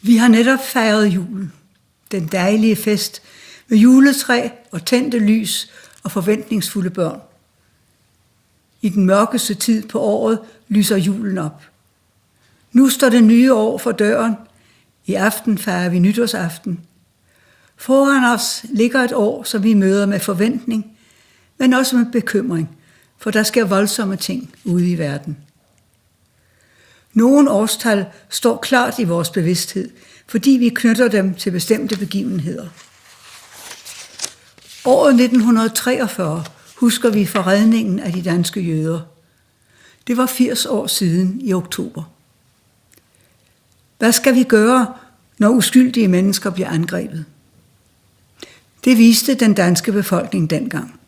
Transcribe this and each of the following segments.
Vi har netop fejret julen, den dejlige fest med juletræ og tændte lys og forventningsfulde børn. I den mørkeste tid på året lyser julen op. Nu står det nye år for døren. I aften fejrer vi nytårsaften. Foran os ligger et år, som vi møder med forventning, men også med bekymring, for der sker voldsomme ting ude i verden. Nogle årstal står klart i vores bevidsthed, fordi vi knytter dem til bestemte begivenheder. Året 1943 husker vi forredningen af de danske jøder. Det var 80 år siden i oktober. Hvad skal vi gøre, når uskyldige mennesker bliver angrebet? Det viste den danske befolkning dengang.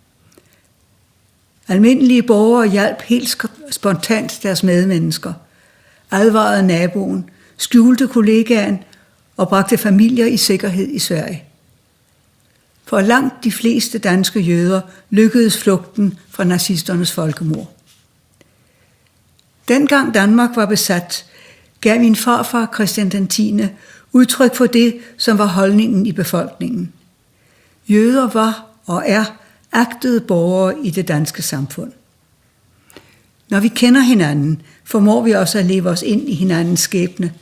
Almindelige borgere hjalp helt spontant deres medmennesker, advarede naboen, skjulte kollegaen og bragte familier i sikkerhed i Sverige. For langt de fleste danske jøder lykkedes flugten fra nazisternes folkemord. Dengang Danmark var besat, gav min farfar Christian 10. udtryk for det, som var holdningen i befolkningen. Jøder var og er agtede borgere i det danske samfund. Når vi kender hinanden, formår vi også at leve os ind i hinandens skæbne.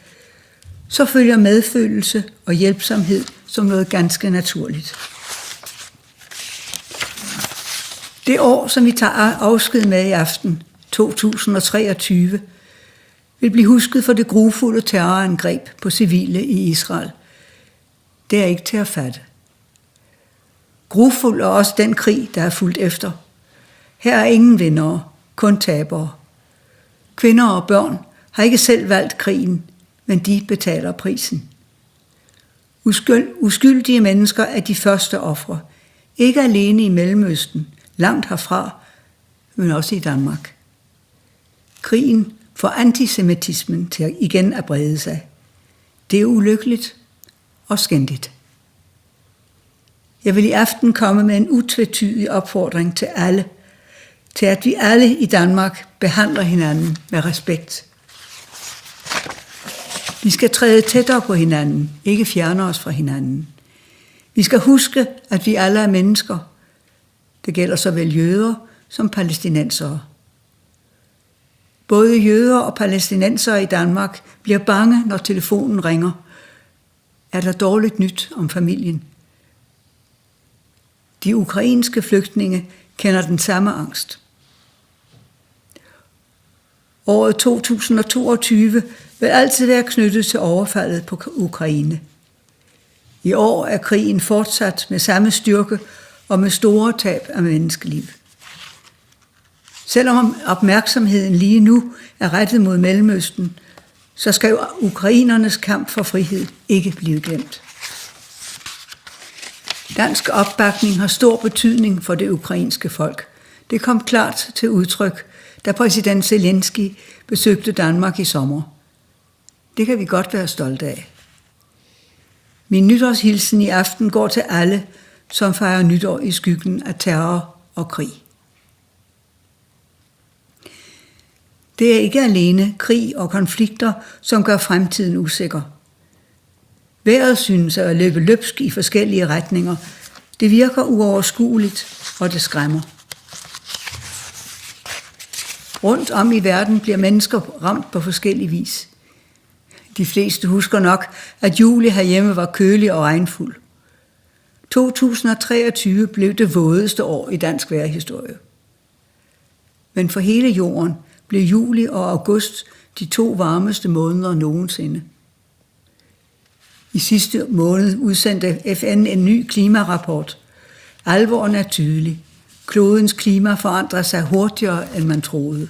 Så følger medfølelse og hjælpsomhed som noget ganske naturligt. Det år, som vi tager afsked med i aften, 2023, vil blive husket for det grufulde terrorangreb på civile i Israel. Det er ikke til at fatte. Grufuld er også den krig, der er fulgt efter. Her er ingen vindere, kun tabere. Kvinder og børn har ikke selv valgt krigen, men de betaler prisen. Uskyldige mennesker er de første ofre, ikke alene i Mellemøsten, langt herfra, men også i Danmark. Krigen får antisemitismen til igen at brede sig. Det er ulykkeligt og skændigt. Jeg vil i aften komme med en utvetydig opfordring til alle, til at vi alle i Danmark behandler hinanden med respekt. Vi skal træde tættere på hinanden, ikke fjerne os fra hinanden. Vi skal huske, at vi alle er mennesker. Det gælder såvel jøder som palæstinensere. Både jøder og palæstinensere i Danmark bliver bange, når telefonen ringer. Er der dårligt nyt om familien? De ukrainske flygtninge kender den samme angst. Året 2022 vil altid være knyttet til overfaldet på Ukraine. I år er krigen fortsat med samme styrke og med store tab af menneskeliv. Selvom opmærksomheden lige nu er rettet mod Mellemøsten, så skal ukrainernes kamp for frihed ikke blive glemt. Dansk opbakning har stor betydning for det ukrainske folk. Det kom klart til udtryk, da præsident Zelensky besøgte Danmark i sommer. Det kan vi godt være stolte af. Min nytårshilsen i aften går til alle, som fejrer nytår i skyggen af terror og krig. Det er ikke alene krig og konflikter, som gør fremtiden usikker. Vejret synes at løbe løbsk i forskellige retninger. Det virker uoverskueligt, og det skræmmer. Rundt om i verden bliver mennesker ramt på forskellig vis. De fleste husker nok, at juli herhjemme var kølig og regnfuld. 2023 blev det vådeste år i dansk vejrhistorie. Men for hele jorden blev juli og august de 2 varmeste måneder nogensinde. I sidste måned udsendte FN en ny klimarapport. Alvoren er tydelig. Klodens klima forandrer sig hurtigere, end man troede.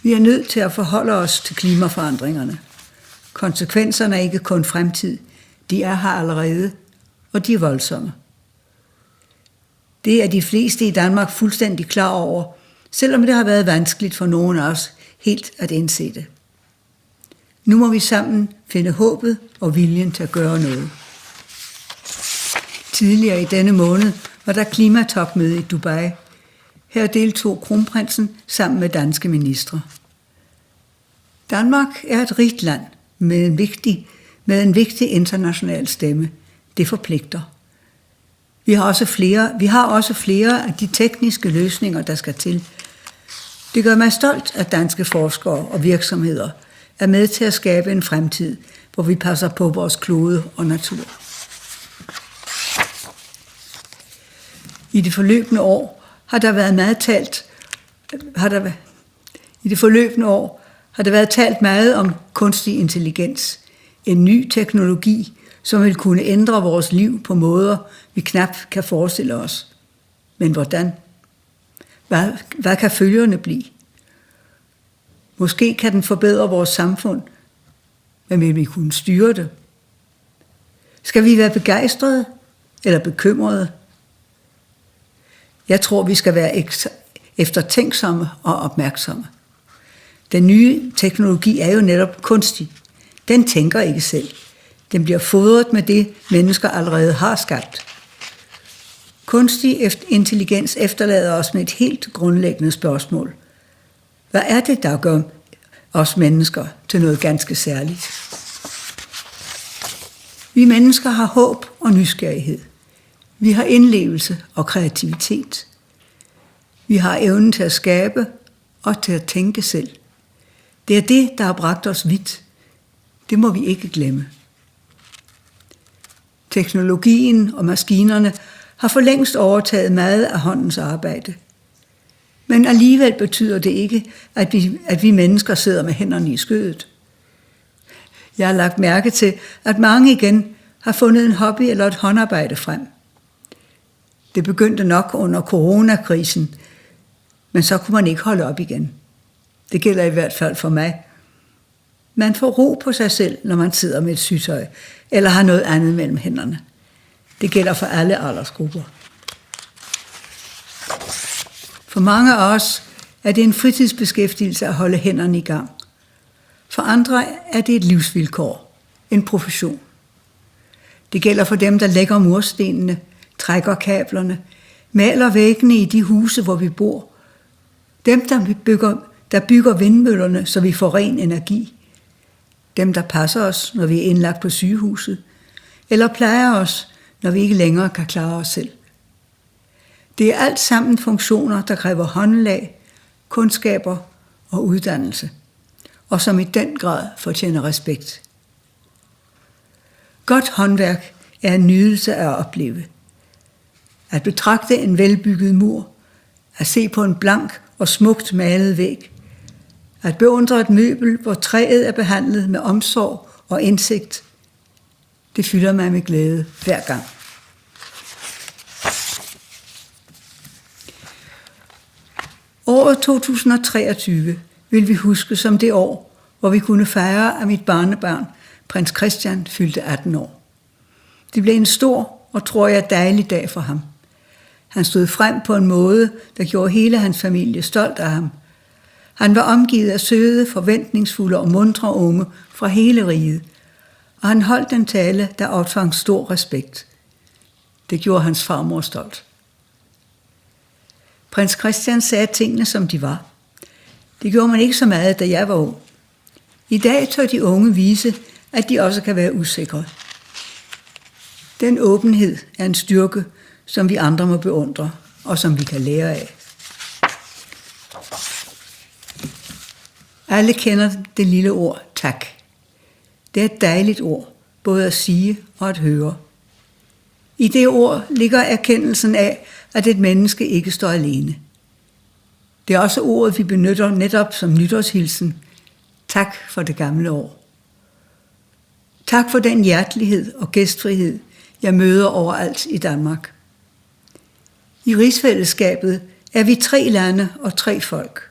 Vi er nødt til at forholde os til klimaforandringerne. Konsekvenserne er ikke kun fremtid. De er her allerede, og de er voldsomme. Det er de fleste i Danmark fuldstændig klar over, selvom det har været vanskeligt for nogen af os helt at indse det. Nu må vi sammen finde håbet og viljen til at gøre noget. Tidligere i denne måned var der klimatopmøde i Dubai. Her deltog kronprinsen sammen med danske ministre. Danmark er et rigt land med med en vigtig international stemme. Det forpligter. Vi har også flere af de tekniske løsninger, der skal til. Det gør mig stolt, at danske forskere og virksomheder er med til at skabe en fremtid, hvor vi passer på vores klode og natur. I det forløbende år har der været talt meget om kunstig intelligens, en ny teknologi, som vil kunne ændre vores liv på måder, vi knap kan forestille os. Men hvordan? Hvad kan følgerne blive? Måske kan den forbedre vores samfund, men vil vi kunne styre det? Skal vi være begejstrede eller bekymrede? Jeg tror, vi skal være eftertænksomme og opmærksomme. Den nye teknologi er jo netop kunstig. Den tænker ikke selv. Den bliver fodret med det, mennesker allerede har skabt. Kunstig intelligens efterlader os med et helt grundlæggende spørgsmål. Hvad er det, der gør os mennesker til noget ganske særligt? Vi mennesker har håb og nysgerrighed. Vi har indlevelse og kreativitet. Vi har evnen til at skabe og til at tænke selv. Det er det, der har bragt os vidt. Det må vi ikke glemme. Teknologien og maskinerne har for længst overtaget meget af håndens arbejde. Men alligevel betyder det ikke, at vi mennesker sidder med hænderne i skødet. Jeg har lagt mærke til, at mange igen har fundet en hobby eller et håndarbejde frem. Det begyndte nok under coronakrisen, men så kunne man ikke holde op igen. Det gælder i hvert fald for mig. Man får ro på sig selv, når man sidder med et sytøj, eller har noget andet mellem hænderne. Det gælder for alle aldersgrupper. For mange af os er det en fritidsbeskæftigelse at holde hænderne i gang. For andre er det et livsvilkår, en profession. Det gælder for dem, der lægger murstenene, trækker kablerne, maler væggene i de huse, hvor vi bor. Dem, der bygger vindmøllerne, så vi får ren energi. Dem, der passer os, når vi er indlagt på sygehuset. Eller plejer os, når vi ikke længere kan klare os selv. Det er alt sammen funktioner, der kræver håndlag, kundskaber og uddannelse, og som i den grad fortjener respekt. Godt håndværk er en nydelse af at opleve. At betragte en velbygget mur, at se på en blank og smukt malet væg, at beundre et møbel, hvor træet er behandlet med omsorg og indsigt, det fylder mig med glæde hver gang. Året 2023 vil vi huske som det år, hvor vi kunne fejre, at mit barnebarn, prins Christian, fyldte 18 år. Det blev en stor og, tror jeg, dejlig dag for ham. Han stod frem på en måde, der gjorde hele hans familie stolt af ham. Han var omgivet af søde, forventningsfulde og muntre unge fra hele riget, og han holdt en tale, der optvang stor respekt. Det gjorde hans farmor stolt. Prins Christian sagde tingene, som de var. Det gjorde man ikke så meget, da jeg var ung. I dag tør de unge vise, at de også kan være usikre. Den åbenhed er en styrke, som vi andre må beundre, og som vi kan lære af. Alle kender det lille ord tak. Det er et dejligt ord, både at sige og at høre. I det ord ligger erkendelsen af, at et menneske ikke står alene. Det er også ordet, vi benytter netop som nytårshilsen. Tak for det gamle år. Tak for den hjertelighed og gæstfrihed, jeg møder overalt i Danmark. I rigsfællesskabet er vi 3 lande og 3 folk.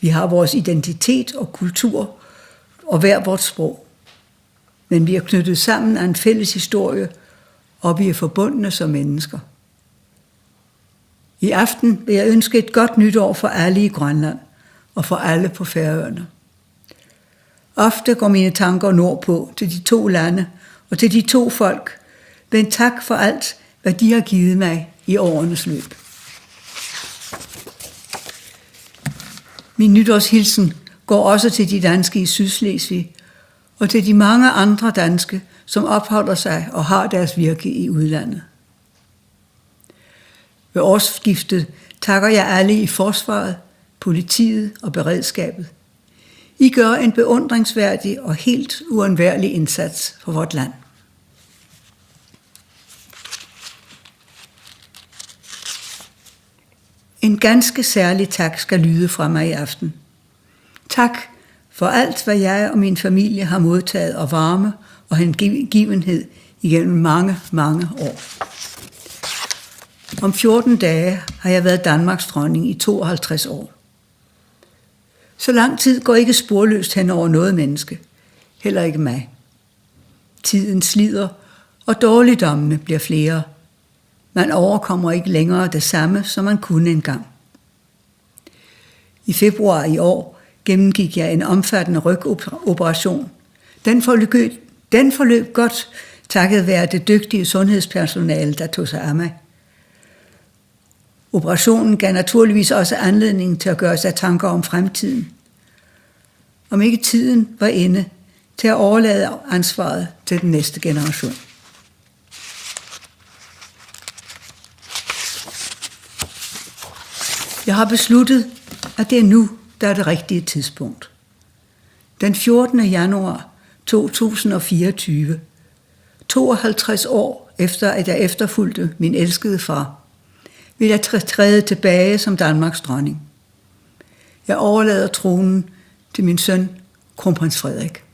Vi har vores identitet og kultur og hver vort sprog. Men vi er knyttet sammen af en fælles historie, og vi er forbundne som mennesker. I aften vil jeg ønske et godt nytår for alle i Grønland og for alle på Færøerne. Ofte går mine tanker nordpå til de 2 lande og til de 2 folk, men tak for alt, hvad de har givet mig i årenes løb. Min nytårshilsen går også til de danske i Sydslesvig og til de mange andre danske, som opholder sig og har deres virke i udlandet. Ved årsskiftet takker jeg alle i forsvaret, politiet og beredskabet. I gør en beundringsværdig og helt uundværlig indsats for vort land. En ganske særlig tak skal lyde fra mig i aften. Tak for alt, hvad jeg og min familie har modtaget af varme og hengivenhed igennem mange, mange år. Om 14 dage har jeg været Danmarks dronning i 52 år. Så lang tid går ikke sporløst hen over noget menneske, heller ikke mig. Tiden slider, og dårligdommene bliver flere. Man overkommer ikke længere det samme, som man kunne engang. I februar i år gennemgik jeg en omfattende rygoperation. Den forløb godt, takket være det dygtige sundhedspersonale, der tog sig af mig. Operationen gav naturligvis også anledning til at gøre sig tanker om fremtiden. Om ikke tiden var inde til at overlade ansvaret til den næste generation. Jeg har besluttet, at det er nu, der er det rigtige tidspunkt. Den 14. januar 2024, 52 år efter at jeg efterfulgte min elskede far, vil jeg træde tilbage som Danmarks dronning. Jeg overlader tronen til min søn, kronprins Frederik.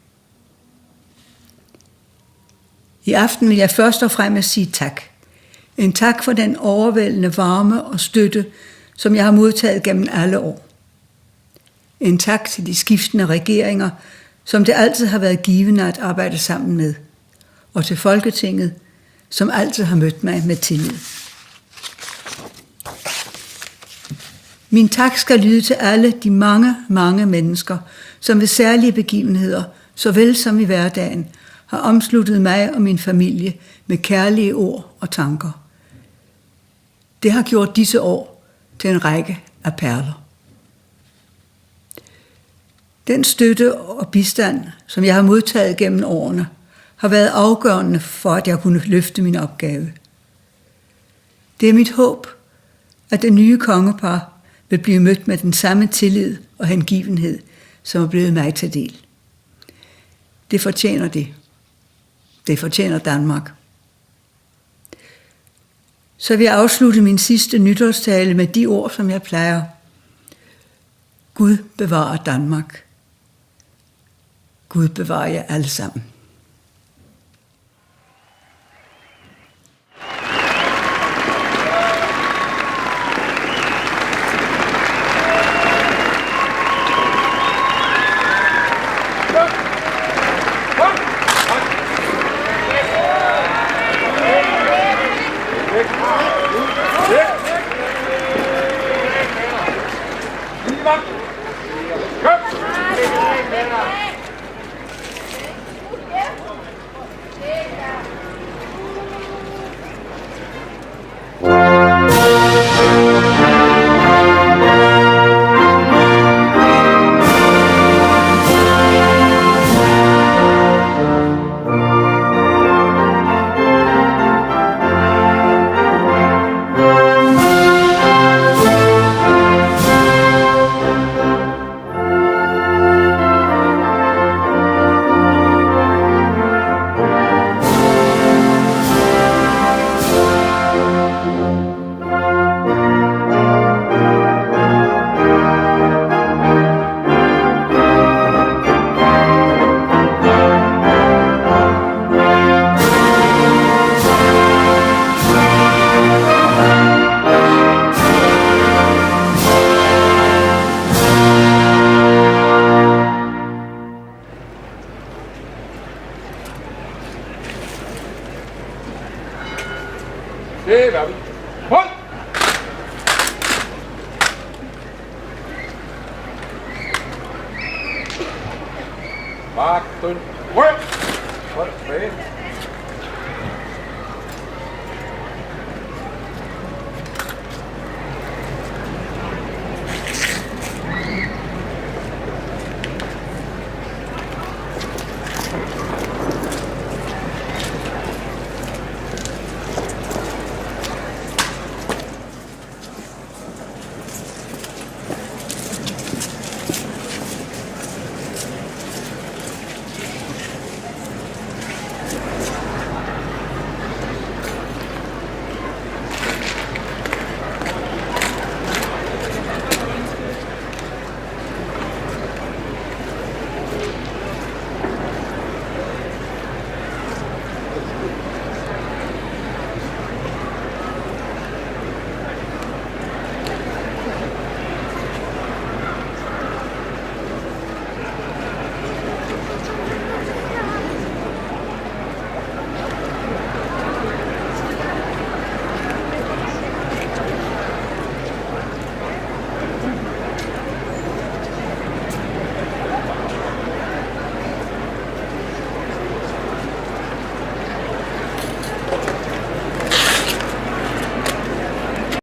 I aften vil jeg først og fremmest sige tak. En tak for den overvældende varme og støtte, som jeg har modtaget gennem alle år. En tak til de skiftende regeringer, som det altid har været givende at arbejde sammen med. Og til Folketinget, som altid har mødt mig med tillid. Min tak skal lyde til alle de mange, mange mennesker, som ved særlige begivenheder, såvel som i hverdagen, har omsluttet mig og min familie med kærlige ord og tanker. Det har gjort disse år til en række af perler. Den støtte og bistand, som jeg har modtaget gennem årene, har været afgørende for, at jeg kunne løfte min opgave. Det er mit håb, at det nye kongepar vil blive mødt med den samme tillid og hengivenhed, som er blevet mig til del. Det fortjener det. Det fortjener Danmark. Så vil jeg afslutte min sidste nytårstale med de ord, som jeg plejer. Gud bevarer Danmark. Gud bevarer jer alle sammen. Det var vi. Hold! Marken. Rør! Hold tilbage.